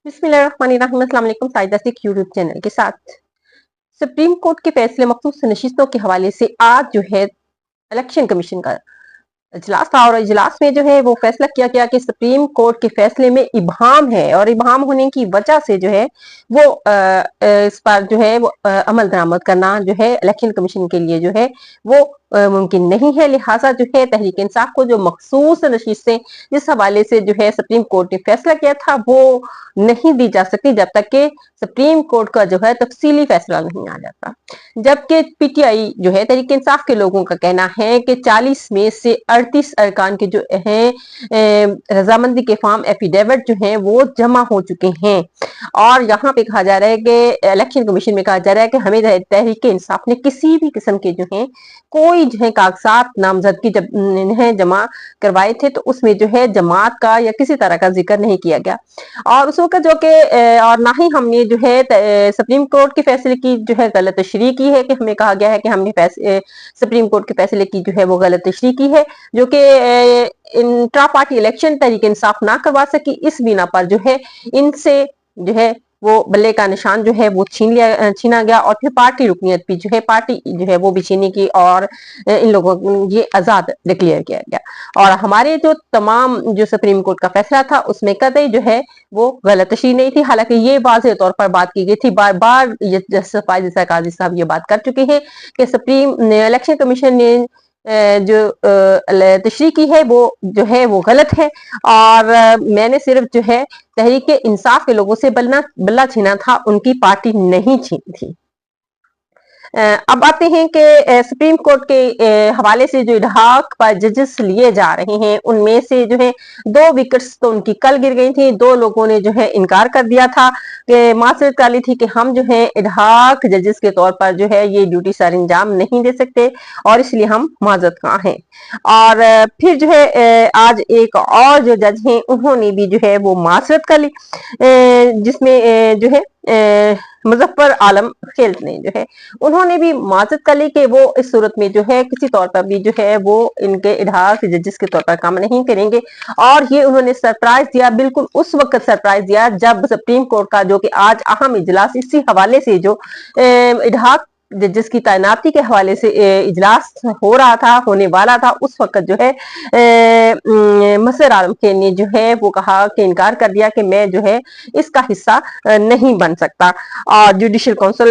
बिस्मिल्लाहिर्रहमानिर्रहीम। अस्सलाम वालेकुम। साइदा सिख यूट्यूब चैनल के साथ सुप्रीम कोर्ट के फैसले मखसूस नशिस्तों के हवाले से आज जो है इलेक्शन कमीशन का इजलास था और इजलास में जो है वो फैसला किया गया कि सुप्रीम कोर्ट के फैसले में इबाम है और इबाम होने की वजह से जो है वो इस पर जो है वो अमल दरामद करना जो है इलेक्शन कमीशन के लिए जो है वो मुमकिन नहीं है। लिहाजा जो है तहरीक इंसाफ को जो मखसूस नशिस्तें जिस हवाले से जो है सुप्रीम कोर्ट ने फैसला किया था वो नहीं दी जा सकती जब तक कि सुप्रीम कोर्ट का जो है तफसीली फैसला नहीं आ जाता। जबकि पीटीआई जो है तहरीक इंसाफ के लोगों का कहना है कि 40 में से 38 अरकान के जो हैं रजामंदी के फॉर्म एफिडेविट जो हैं वो जमा हो चुके हैं और यहाँ पे कहा जा रहा है कि इलेक्शन कमीशन में कहा जा रहा है कि हमें तहरीक इंसाफ ने किसी भी किस्म के जो है कोई जो है कागजात नामजदगी जब जमा करवाए थे तो उसमें जो है जमात का या किसी तरह का जिक्र नहीं किया गया और उस वक्त जो कि और ना ही हमने जो है सुप्रीम कोर्ट के फैसले की जो है गलत तशरीह की है कि हमें कहा गया है कि हमने सुप्रीम कोर्ट के फैसले की जो है वो गलत तशरीह की है जो कि intra party election Tehreek Insaf ना करवा सकी। इस बिना पर जो है इनसे जो है वो बल्ले का निशान जो है वो छीना गया और फिर पार्टी रुकनियत भी जो है पार्टी जो है वो भी छीनी की और इन लोगों को ये आजाद डिक्लेयर किया गया। और हमारे जो तमाम जो सुप्रीम कोर्ट का फैसला था उसमें कतई जो है वो गलत तशरीह नहीं थी। हालांकि ये वाज़ेह तौर पर बात की गई थी, बार बार जस्टिस फायज काजी साहब ये बात कर चुके हैं कि सुप्रीम इलेक्शन कमीशन ने जो तशरीह की है वो जो है वो गलत है और मैंने सिर्फ जो है तहरीक इंसाफ के लोगों से बल्ला छीना था, उनकी पार्टी नहीं छीनी थी। अब आते हैं कि सुप्रीम कोर्ट के हवाले से जो इल्हाक पर जजेस लिए जा रहे हैं उनमें से जो है 2 विकेट्स तो उनकी कल गिर गई थी। 2 लोगों ने जो है इनकार कर दिया था कि माजरत डाली थी कि हम जो है इल्हाक जजेस के तौर पर जो है ये ड्यूटी सर अंजाम नहीं दे सकते और इसलिए हम माजरत खा हैं। और फिर जो है आज एक और जो जज हैं उन्होंने भी जो है वो माजरत कर ली जिसमें जो है मुजफ्फर आलम खेल ने जो है उन्होंने भी माजरत कर ली कि वो इस सूरत में जो है किसी तौर पर भी जो है वो इनके इल्हाक जजेस के तौर पर काम नहीं करेंगे। और ये उन्होंने सरप्राइज दिया, बिल्कुल उस वक्त सरप्राइज दिया जब सुप्रीम कोर्ट का जो कि आज अहम इजलास इसी हवाले से जो इल्हाक जजेस की तैनाती के हवाले से इजलास हो रहा था, होने वाला था, उस वक्त जो है मसर आलम खेल ने जो है वो कहा कि इनकार कर दिया कि मैं जो है इसका हिस्सा नहीं बन सकता। और जुडिशल काउंसिल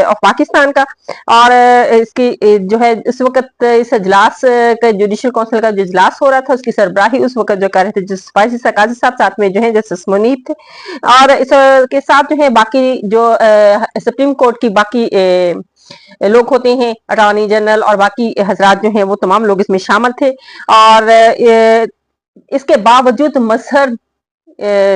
ऑफ पाकिस्तान का और इसकी जो है इस वक्त इस इजलास का जुडिशल काउंसिल का जो इजलास हो रहा था उसकी सरबराही उस वक्त जो कर रहे थे जस्टिस फायज काजी साहब, साथ में जो है जस्टिस मुनीब थे और इसके साथ जो है बाकी जो सुप्रीम कोर्ट की बाकी लोग होते हैं, अटॉर्नी जनरल और बाकी हजरात जो हैं वो तमाम लोग इसमें शामिल थे। और इसके बावजूद मजहर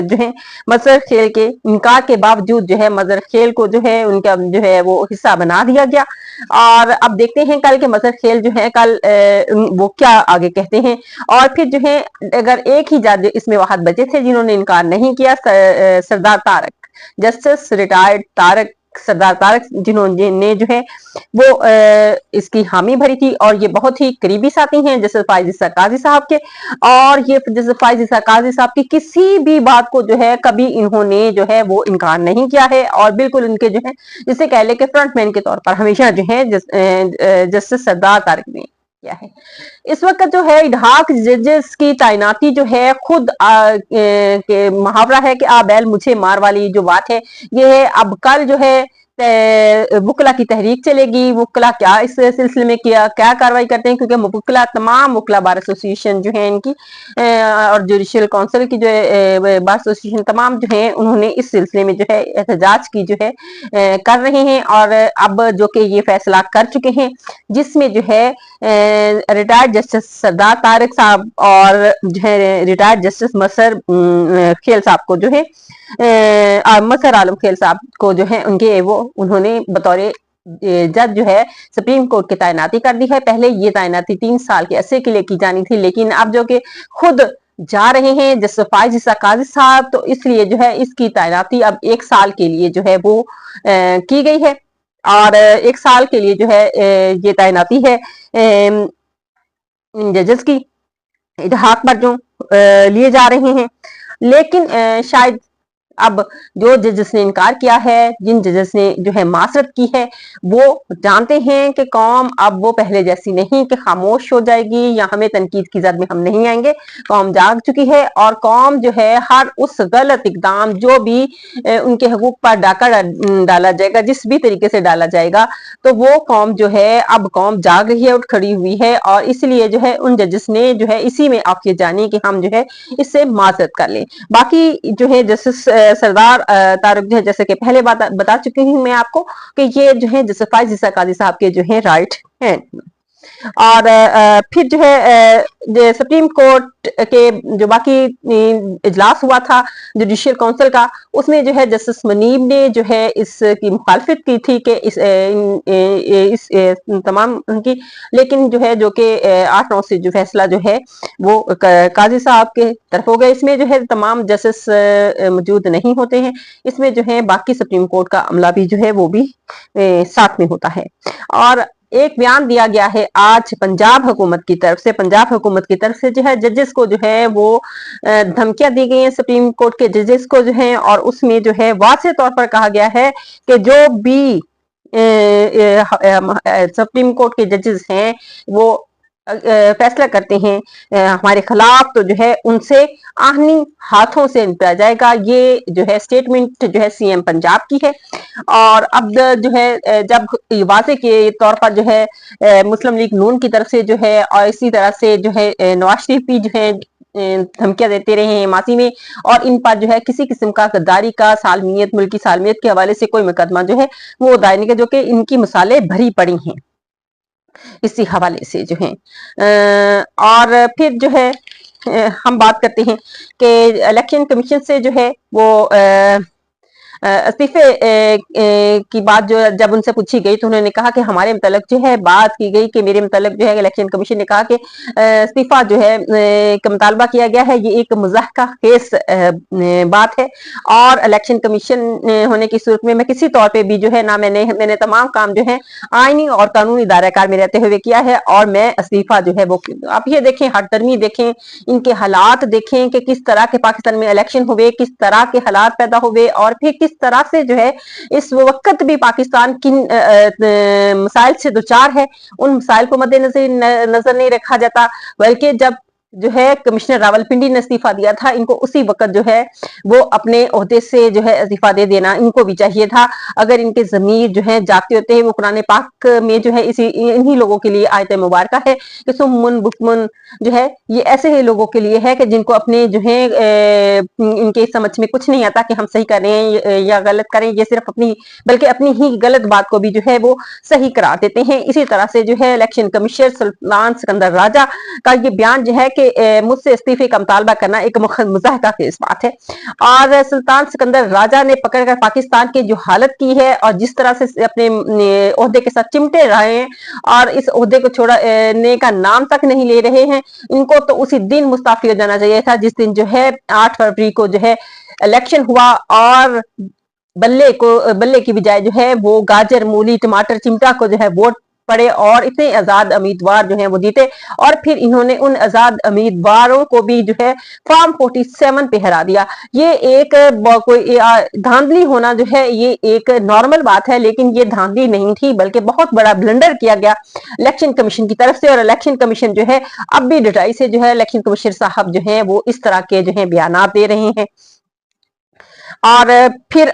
जो है मजहर खेल के इनकार के बावजूद जो है मजहर खेल को जो है उनका जो है वो हिस्सा बना दिया गया। और अब देखते हैं कल के मजहर खेल जो है कल वो क्या आगे कहते हैं। और फिर जो है अगर एक ही जज इसमें वहां बचे थे जिन्होंने इनकार नहीं किया, सरदार तारक, जस्टिस रिटायर्ड तारक सरदार तारक, जिन्होंने जो है वो इसकी हामी भरी थी और ये बहुत ही करीबी साथी हैं जैसे फायज काजी साहब के। और ये जैसे फायज काजी साहब की किसी भी बात को जो है कभी इन्होंने जो है वो इनकार नहीं किया है और बिल्कुल उनके जो है जिसे कह ले के फ्रंटमैन के तौर पर हमेशा जो है जस्टिस सरदार तारक ने किया है। इस वक्त जो है इल्हाक जजेस की तैनाती जो है खुद के मुहावरा है कि आ बैल मुझे मार वाली जो बात है ये है। अब कल जो है वकला की तहरीक चलेगी, वकला क्या इस सिलसिले में क्या कार्रवाई करते हैं क्योंकि वकला तमाम वकला बार एसोसिएशन जो है इनकी और जुडिशल काउंसिल की जो है बार एसोसिएशन तमाम जो है उन्होंने इस सिलसिले में जो है एहतजाज की जो है कर रहे हैं और अब जो कि ये फैसला कर चुके हैं जिसमें जो है रिटायर्ड जस्टिस सरदार तारक साहब और जो है रिटायर्ड जस्टिस मसर खेल साहब को जो है मसर आलम खेल साहब को जो है उनके वो उन्होंने बतौर जज जो है सुप्रीम कोर्ट की तैनाती कर दी है। पहले ये तैनाती 3 साल के अरसे के लिए की जानी थी लेकिन अब जो कि खुद जा रहे हैं जस्टिस फायज काजी साहब तो इसलिए जो है इसकी तैनाती अब 1 साल के लिए जो है वो की गई है और 1 साल के लिए जो है ये तैनाती है जजेस की इल्हाक पर जो लिए जा रहे हैं। लेकिन शायद अब जो जजेस ने इनकार किया है, जिन जजेस ने जो है मासरत की है, वो जानते हैं कि कौम अब वो पहले जैसी नहीं कि खामोश हो जाएगी या हमें तनकीद की जद में हम नहीं आएंगे। कौम जाग चुकी है और कौम जो है हर उस गलत इकदाम जो भी उनके हकूक पर डाका डाला जाएगा, जिस भी तरीके से डाला जाएगा, तो वो कौम जो है अब कौम जाग रही है, उठ खड़ी हुई है। और इसलिए जो है उन जजेस ने जो है इसी में आप ये जानिए कि हम जो है इससे माजरत कर लें। बाकी जो है जस्टिस सरदार तारक जो है जैसे कि पहले बता चुकी हूँ मैं आपको कि ये जो है जस्टिस फाइज ईसा काजी साहब के जो है राइट हैं। और फिर जो है सुप्रीम कोर्ट के जो बाकी इजलास हुआ था जुडिशियल काउंसिल का, उसमें जो है जस्टिस मनीब ने जो है इसकी मुखालफत की थी कि इस तमाम उनकी, लेकिन जो है जो कि 8-9 से जो फैसला जो है वो काजी साहब के तरफ हो गया। इसमें जो है तमाम जस्टिस मौजूद नहीं होते हैं, इसमें जो है बाकी सुप्रीम कोर्ट का अमला भी जो है वो भी साथ में होता है। और एक बयान दिया गया है आज पंजाब हुकूमत की तरफ से, पंजाब हुकूमत की तरफ से जो है जजेस को जो है वो धमकियां दी गई हैं, सुप्रीम कोर्ट के जजेस को जो है, और उसमें जो है वाज़ेह तौर पर कहा गया है कि जो भी सुप्रीम कोर्ट के जजेस हैं वो फैसला करते हैं हमारे खिलाफ, तो जो है उनसे आहनी हाथों से निपटा जाएगा। ये जो है स्टेटमेंट जो है सीएम पंजाब की है। और अब जो है जब वाजे के तौर पर जो है मुस्लिम लीग नून की तरफ से जो है, और इसी तरह से जो है नवाज शरीफ भी जो है धमकियां देते रहे हैं माजी में, और इन पर जो है किसी किस्म का गद्दारी का सालमियत, मुल्की सालमियत के हवाले से कोई मुकदमा जो है वो दायर नहीं, जो कि इनकी मिसालें भरी पड़ी हैं इसी हवाले से जो है। और फिर जो है हम बात करते हैं कि इलेक्शन कमीशन से जो है वो इस्तीफे की बात जो जब उनसे पूछी गई तो उन्होंने कहा कि हमारे मुतल्लिक जो है बात की गई कि मेरे मुतल्लिक जो है इलेक्शन कमीशन ने कहा कि इस्तीफा जो है का मुतालबा किया गया है, ये एक मुज़ाहका केस बात है, और इलेक्शन कमीशन होने की सूरत में मैं किसी तौर पे भी जो है ना मैंने तमाम काम जो है आईनी और कानूनी दायराकार में रहते हुए किया है, और मैं इस्तीफा जो है वो, आप ये देखें हरदर्मी देखें, इनके हालात देखें कि किस तरह के पाकिस्तान में इलेक्शन हुए, किस तरह के हालात पैदा हुए, और फिर किस तरह से जो है इस वक्त भी पाकिस्तान किन मसाइल से दुचार है, उन मसाइल को मद्देनजर नहीं रखा जाता। बल्कि जब जो है कमिश्नर रावलपिंडी ने इस्तीफा दिया था, इनको उसी वक्त जो है वो अपने ओहदे से जो है इस्तीफा दे देना इनको भी चाहिए था। अगर इनके जमीर जो है जाते होते हैं, वो कुरान पाक में जो है इन्हीं लोगों के लिए आयत मुबारक है कि सुम्मुन बुकमुन जो है ये ऐसे ही लोगों के लिए है कि जिनको अपने जो है इनके समझ में कुछ नहीं आता कि हम सही कर रहे हैं या गलत करें, ये सिर्फ अपनी बल्कि अपनी ही गलत बात को भी जो है वो सही करा देते हैं। इसी तरह से जो है इलेक्शन कमिश्नर सुल्तान सिकंदर राजा का ये बयान जो है कि मुझसे इस्तीफे का मुतालबा करना एक मुज़ाहका की इस बात है। और सुल्तान सिकंदर राजा ने पकड़कर पाकिस्तान की जो हालत की है और जिस तरह से अपने ओहदे के साथ चिमटे रहे हैं और इस ओहदे को छोड़ने का नाम तक नहीं ले रहे हैं, इनको तो उसी दिन मुस्ताफी हो जाना चाहिए था जिस दिन जो है 8 फरवरी को जो है इलेक्शन हुआ, और बल्ले की बजाय जो है वो गाजर, मूली, टमाटर, चिमटा को जो है वोट पड़े और इतने आजाद उम्मीदवार जो हैं वो जीते। और फिर इन्होंने उन आजाद उम्मीदवारों को भी जो है फॉर्म 47 पे हरा दिया। ये एक कोई धांधली होना जो है ये एक नॉर्मल बात है, लेकिन ये धांधली नहीं थी बल्कि बहुत बड़ा ब्लंडर किया गया इलेक्शन कमीशन की तरफ से। और इलेक्शन कमीशन जो है अब भी डटाई से जो है इलेक्शन कमिश्नर साहब जो है वो इस तरह के जो है बयान दे रहे हैं। और फिर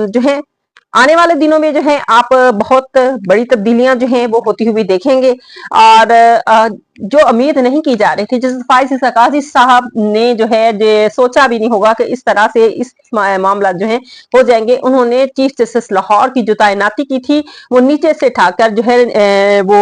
जो है आने वाले दिनों में जो है आप बहुत बड़ी तब्दीलियां जो हैं वो होती हुई देखेंगे। और जो उम्मीद नहीं की जा रही थी, जैसे फाइज ईसा काजी साहब ने जो है सोचा भी नहीं होगा कि इस तरह से इस मामला जो है हो जाएंगे। उन्होंने चीफ जस्टिस लाहौर की जो तैनाती की थी वो नीचे से ठाकर जो है वो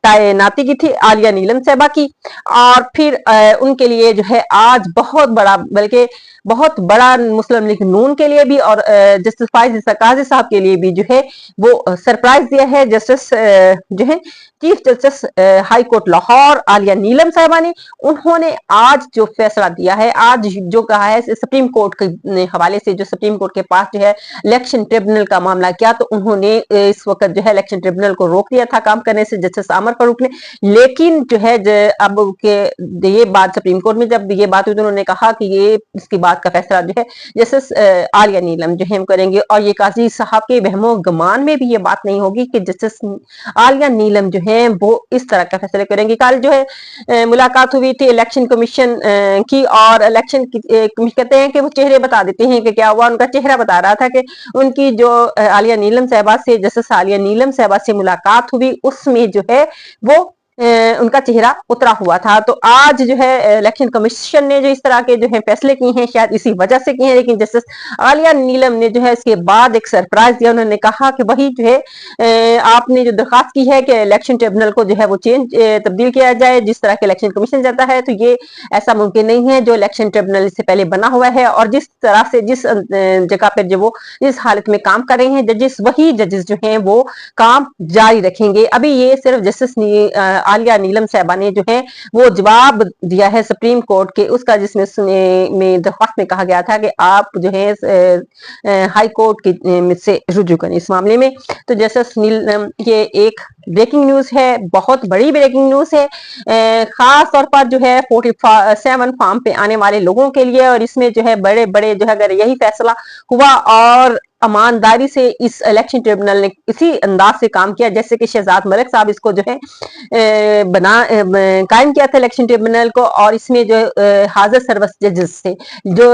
तैनाती की थी आलिया नीलम साहबा की। और फिर उनके लिए जो है आज बहुत बड़ा, बल्कि बहुत बड़ा मुस्लिम लीग नून के लिए भी और जस्टिस फाइज ईसा काजी साहब के लिए भी जो है वो सरप्राइज दिया है। जस्टिस जो है chief justice high court Lahore आलिया नीलम साहबा ने, उन्होंने आज जो फैसला दिया है, आज जो कहा है सुप्रीम कोर्ट के हवाले से, जो सुप्रीम कोर्ट के पास जो है इलेक्शन ट्रिब्यूनल का मामला किया, तो उन्होंने इस वक्त जो है इलेक्शन ट्रिब्यूनल को रोक दिया था काम करने से जस्टिस आमर फारूक ने। लेकिन जो है अब के ये बात सुप्रीम कोर्ट में जब ये बात हुई तो उन्होंने कहा कि ये इसकी बात बात का फैसला जो है जस्टिस आलिया नीलम जो है करेंगे। और ये काजी साहब के वहमो गुमान में भी ये बात नहीं होगी कि जस्टिस आलिया नीलम जो है वो इस तरह का फैसला करेंगे। कल जो है मुलाकात हुई थी इलेक्शन कमीशन की, और इलेक्शन कहते हैं कि वो चेहरे बता देते हैं कि क्या हुआ। उनका चेहरा बता रहा था कि उनकी जो आलिया नीलम साहबा से, जस्टिस आलिया नीलम साहबा से मुलाकात हुई, उसमें जो है वो उनका चेहरा उतरा हुआ था। तो आज जो है इलेक्शन कमीशन ने जो इस तरह के जो है फैसले किए हैं शायद इसी वजह से किए हैं, लेकिन जस्टिस आलिया नीलम ने जो है इसके बाद एक सरप्राइज दिया। उन्होंने कहा कि वही जो है आपने जो दरखास्त की है कि इलेक्शन ट्रिब्यूनल को जो है वो तब्दील किया जाए जिस तरह के इलेक्शन कमीशन जाता है, तो ये ऐसा मुमकिन नहीं है। जो इलेक्शन ट्रिब्यूनल इससे पहले बना हुआ है और जिस तरह से जिस जगह पर जो वो इस हालत में काम कर रहे हैं जजेस, वही जजेस जो हैं वो काम जारी रखेंगे। अभी ये सिर्फ जस्टिस आलिया नीलम साहबा ने जो है वो जवाब दिया है सुप्रीम कोर्ट के उसका, जिसमें दरख्वास्त में कहा गया था कि आप जो है हाई कोर्ट की से रुजू करें इस मामले में। तो जस्टिस नीलम, ये एक ब्रेकिंग न्यूज है, बहुत बड़ी ब्रेकिंग न्यूज है, खास तौर पर जो है 47 फार्म पे आने वाले लोगों के लिए। और इसमें जो है बड़े बड़े जो है अगर यही फैसला हुआ और ईमानदारी से इस इलेक्शन ट्रिब्यूनल ने इसी अंदाज से काम किया जैसे कि शहजाद मलिक साहब इसको जो है कायम किया था इलेक्शन ट्रिब्यूनल को, और इसमें जो हाजिर सर्वस जजेस थे, जो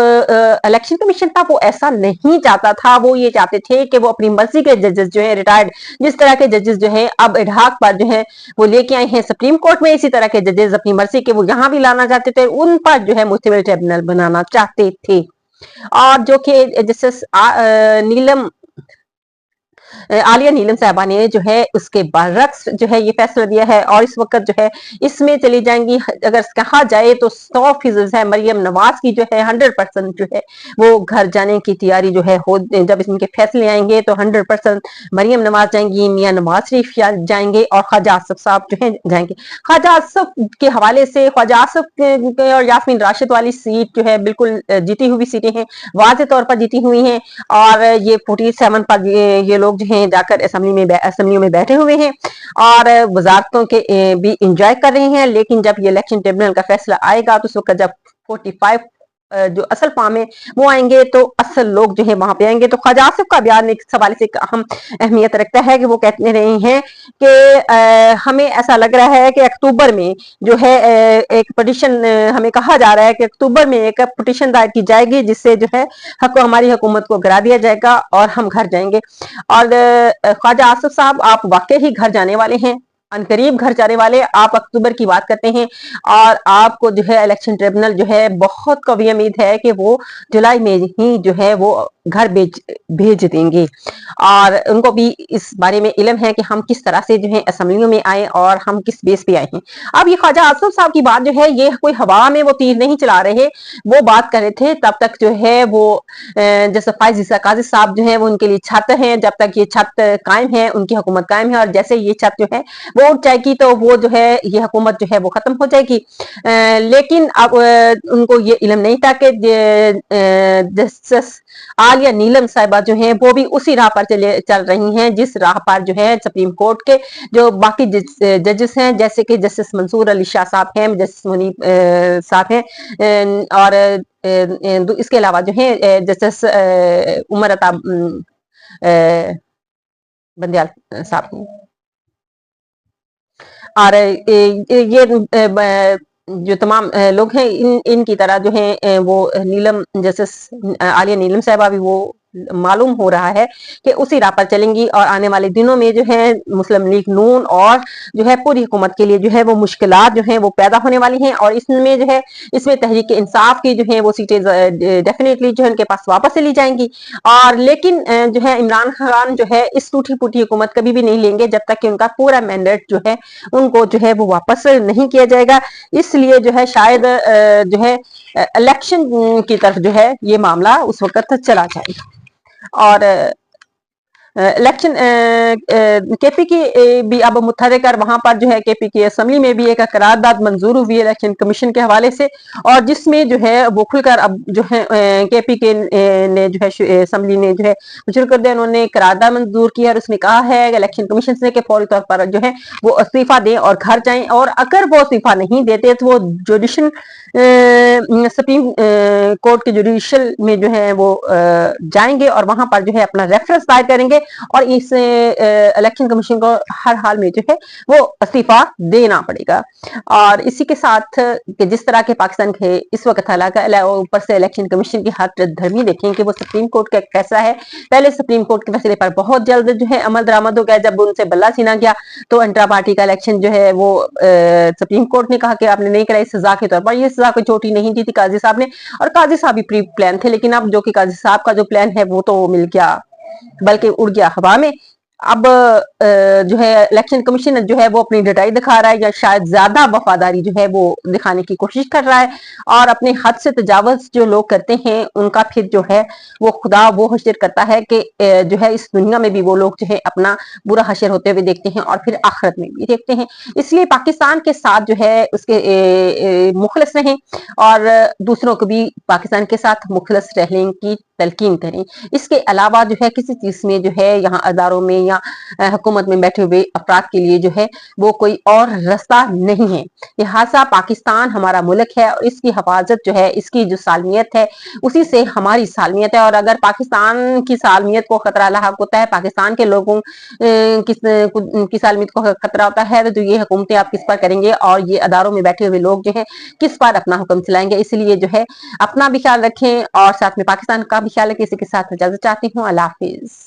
इलेक्शन कमीशन था वो ऐसा नहीं चाहता था। वो ये चाहते थे कि वो अपनी मर्जी के जजेस जो है रिटायर्ड जिस तरह के जजेस जो है अब इडहाक पर जो है वो लेके आए हैं सुप्रीम कोर्ट में, इसी तरह के जजेस अपनी मर्जी के वो यहाँ भी लाना चाहते थे, उन पर जो है मुश्तमिल ट्रिब्यूनल बनाना चाहते थे। और जो कि जस्टिस नीलम आलिया नीलम साहबा ने जो है उसके बरक्स जो है ये फैसला दिया है। और इस वक्त जो है इसमें चली जाएंगी, अगर कहा जाए तो 100% है मरियम नवाज की जो है 100% जो है वो घर जाने की तैयारी जो है हो, जब इनके फैसले आएंगे तो 100% मरियम नवाज जाएंगी, मियां नवाज शरीफ जाएंगे और ख्वाजा आसिफ साहब जो है जाएंगे। ख्वाजा आसिफ के हवाले से ख्वाजा आसिफ और यास्मीन राशिद वाली सीट जो है बिल्कुल जीती हुई सीटें हैं, वाज़े तौर पर जीती हुई हैं। और ये 47 पर ये लोग जो हैं जाकर असेंबलियों में बैठे हुए हैं और वजारतों के भी इंजॉय कर रहे हैं। लेकिन जब ये इलेक्शन ट्रिब्यूनल का फैसला आएगा तो उस वक्त जब 45 जो असल फार्म है वो आएंगे तो असल लोग जो है वहां पे आएंगे। तो ख्वाजा आसिफ का बयान एक हवाले से अहम अहमियत रखता है कि वो कहते रहे हैं कि हमें ऐसा लग रहा है कि अक्टूबर में जो है एक पिटीशन, हमें कहा जा रहा है कि अक्टूबर में एक पिटीशन दायर की जाएगी जिससे जो है हमारी हुकूमत को गिरा दिया जाएगा और हम घर जाएंगे। और ख्वाजा आसिफ साहब आप वाकई ही घर जाने वाले हैं, अनकरीब घर जाने वाले, आप अक्टूबर की बात करते हैं और आपको जो है इलेक्शन ट्रिब्यूनल जो है बहुत कवी उम्मीद है कि वो जुलाई में ही जो है वो घर भेज देंगे। और उनको भी इस बारे में इल्म है कि हम किस तरह से जो है असेंबलियों में आए और हम किस बेस पे आए हैं। अब ये ख्वाजा आसिफ साहब की बात जो है ये कोई हवा में वो तीर नहीं चला रहे, वो बात कर रहे थे तब तक जो है वो जैसे फायज ईसा काजी साहब जो है वो उनके लिए छत है, जब तक ये छत कायम है उनकी हुकूमत कायम है, और जैसे ये छत जो है वो उठ जाएगी तो वो जो है ये हुकूमत जो है वो खत्म हो जाएगी। लेकिन अब उनको ये इल्म नहीं था कि जस्टिस आलिया नीलम साहिबा जो हैं वो भी उसी राह पर चल रही हैं जिस राह पर जो है सुप्रीम कोर्ट के जो बाकी जजेस हैं, जैसे कि जस्टिस मंसूर अली शाह साहब हैं, जस्टिस मुनीब साहब हैं, और इसके अलावा जो है जस्टिस उमर अता बंदयाल साहब हैं। और ये जो तमाम लोग हैं इनकी तरह जो है वो नीलम जस्टिस आलिया नीलम साहिबा भी वो मालूम हो रहा है कि उसी राह पर चलेंगी। और आने वाले दिनों में जो है मुस्लिम लीग नून और जो है पूरी हुकूमत के लिए जो है वो मुश्किलात जो है वो पैदा होने वाली हैं, और इसमें जो है इसमें तहरीक इंसाफ की जो है वो सीटें डेफिनेटली जो है उनके पास वापस से ली जाएंगी। और लेकिन जो है इमरान खान जो है इस टूटी फूटी हुकूमत कभी भी नहीं लेंगे जब तक कि उनका पूरा मैंडेट जो है उनको जो है वो वापस नहीं किया जाएगा। इसलिए जो है शायद जो है इलेक्शन की तरफ जो है ये मामला उस वक्त चला जाएगा। और इलेक्शन केपी की भी अब मुतहरिक कर वहां पर जो है केपी की असेंबली में भी एक करारदाद मंजूर हुई है इलेक्शन कमीशन के हवाले से, और जिसमें जो है वो खुलकर अब जो है केपी के ने जो है असेंबली ने जो है शुरू कर दिया, उन्होंने करारदाद मंजूर किया और उसमें कहा है इलेक्शन कमीशन से कि फौरी तौर पर जो है वो इस्तीफा दें और घर जाएं, और अगर वो इस्तीफा नहीं देते तो वो سپریم کورٹ کے جوڈیشل میں جو ہے وہ جائیں گے اور وہاں پر جو ہے اپنا ریفرنس دائر کریں گے اور اس الیکشن کمیشن کو ہر حال میں جو ہے وہ استعفیٰ دینا پڑے گا. اور اسی کے ساتھ کہ جس طرح کے پاکستان کے اس وقت حالات اوپر سے الیکشن کمیشن کی ہاتھ دھرمی دیکھیں کہ وہ سپریم کورٹ کا ایک فیصلہ ہے. پہلے سپریم کورٹ کے فیصلے پر بہت جلد جو ہے عمل درآمد ہو گیا. جب ان سے بلہ چھینا گیا تو انٹرا پارٹی کا الیکشن جو ہے وہ سپریم کورٹ نے کہا کہ آپ نے نہیں کرائی سزا کے طور پر. یہ سزا کوئی چھوٹی نہیں دی تھی قاضی صاحب نے, اور قاضی صاحب بھی پری پلان تھے, لیکن اب جو کہ قاضی صاحب کا جو پلان ہے وہ تو مل گیا بلکہ اڑ گیا ہوا میں. اب جو ہے الیکشن کمیشن جو ہے وہ اپنی ڈٹائی دکھا رہا ہے یا شاید زیادہ وفاداری جو ہے وہ دکھانے کی کوشش کر رہا ہے, اور اپنے حد سے تجاوز جو لوگ کرتے ہیں ان کا پھر جو ہے وہ خدا وہ حشر کرتا ہے کہ جو ہے اس دنیا میں بھی وہ لوگ جو ہے اپنا برا حشر ہوتے ہوئے دیکھتے ہیں اور پھر آخرت میں بھی دیکھتے ہیں. اس لیے پاکستان کے ساتھ جو ہے اس کے مخلص رہیں اور دوسروں کو بھی پاکستان کے ساتھ مخلص رہنے کی تلقین کریں. اس کے علاوہ جو ہے کسی چیز میں جو ہے یہاں اداروں میں یا حکومت میں بیٹھے ہوئے افراد کے لیے جو ہے وہ کوئی اور رستہ نہیں ہے. لہٰذا پاکستان ہمارا ملک ہے اور اس کی حفاظت جو ہے اس کی جو سالمیت ہے اسی سے ہماری سالمیت ہے. اور اگر پاکستان کی سالمیت کو خطرہ لاحق ہوتا ہے, پاکستان کے لوگوں کی سالمیت کو خطرہ ہوتا ہے, تو یہ حکومتیں آپ کس پر کریں گے اور یہ اداروں میں بیٹھے ہوئے لوگ جو ہیں کس پر اپنا حکم چلائیں گے. اس لیے جو ہے اپنا بھی خیال رکھیں اور ساتھ میں پاکستان کا بھی خیال رکھیں. اسی کے ساتھ اجازت چاہتی ہوں. اللہ حافظ.